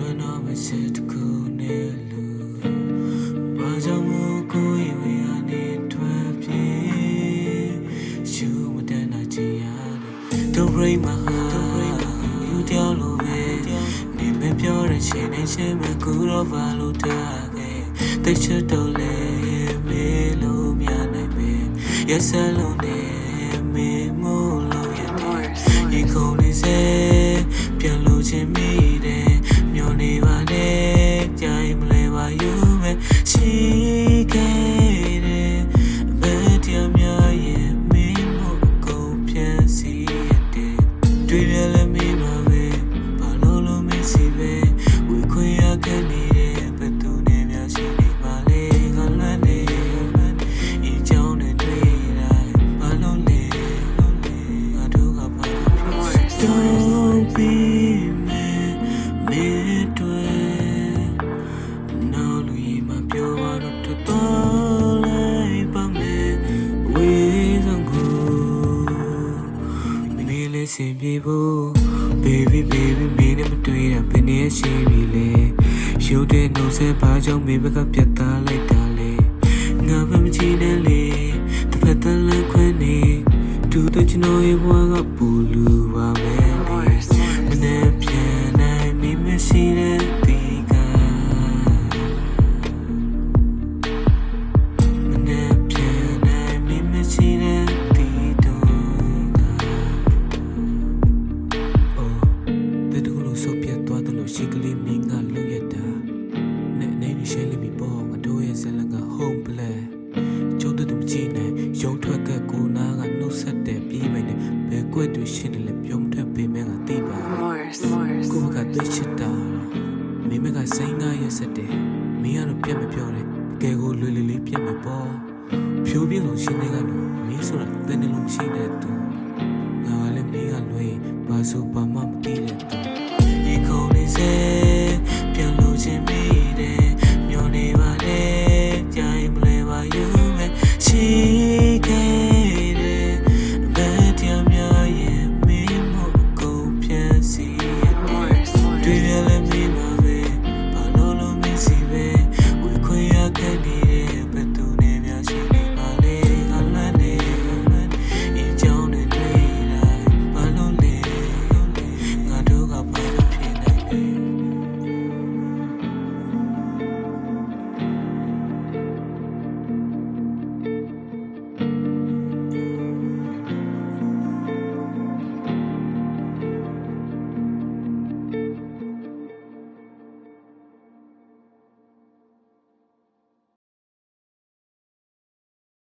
လွန်တော့မစစ်တကူနဲ့လူဘာကြောင့်မို့ကိုယ်ဝေးအနေထွက်ပြေးရှူမတန်တာကြည်ရတယ် Don't break my heart you တောင်းလို့ပဲနေမပြောတဲ့ချိန်နဲ့ချိန်မကူတော့ဘာလို့ထားခဲ့တိတ်ချတော့လေမေးလို့မရနိုင်ပဲ Yes alone နဲ့မေးမို့လို့ရတယ်ဒီကုန်လေးစဲပြန်လို့ချင်းမိတယ်မျောနေပါနဲ့ကြိုင်မလဲပါယူမဲ့ရှိခဲ့တယ်ဘယ်တရားများရဲ့မင်းမို့အကုန်ပြန်စီရတယ်တွေ့ရလဲမိမှာပဲဘာလို့မစီပဲဝေခွင့်ရခဲ့နေတဲ့ဘယ်သူနဲ့များရှိနေပါလဲငါလွမ်းနေဒီကြောင့်နဲ့တွေ့တိုင်းဘာလို့လဲငါတို့ကဘာလို့ဖြစ် Don't be me တွေ့နောက်လူကြီးမပြောရတော့တော်လိုက်ပါမယ်ဝေးဆုံးကိုမင်းလေးစင်ပြေဖို့ baby မင်းနဲ့မတွေ့တာဘယ်နည်းရှိပြီလဲရုပ်တဲ့နှုတ်ဆက်ဘာကြောင့်မင်းဘက်ကပြတ်သားလိုက်တာလဲငါပဲမကြည့်နဲ့လေတစ်ဖက်တည်းလည်းခွင့်နေတူတဲ့ကျွန်တော်ရဲ့ဘဝကပူလူပါမယ်မနေ့ပြန်နိုင်မိမရှိတဲ့ဒီကမနေ့ပြန်နိုင်မိမရှိတဲ့ဒီတော့ကအိုးတဲ့တူလို့ဆိုပြတ်သွားတယ်လို့ရှိကလေးမင်းကလုပ်ရတာနဲ့နေရှဲလေးပြီးပေါ့ငါတို့ရဲ့ဇလန်က home play ကျုပ်တို့မကြည့်နဲ့ရုံထွက်ကကိုနာကနှုတ်ဆက်တဲ့ပြီးမယ်နဲ့ဘယ်ကွက်တွေရှင်းတယ်လဲပြုံးထက်ပေးမယ်ကသိပါကိုကတိတ်ချစ်တာမိမကစိတ်ငါရက်ဆက်တယ်မင်းကတော့ပြတ်မပြောတယ်ကဲကိုလွယ်လေးပြတ်မပေါ်ဖြိုးပြလို့ရှင်းနေကလို့မင်းဆိုတာတဲ့နေလို့ရှိတဲ့သူငါလည်းမင်းကလွယ်ဘာဆိုဘာမှမသိတဲ့သူ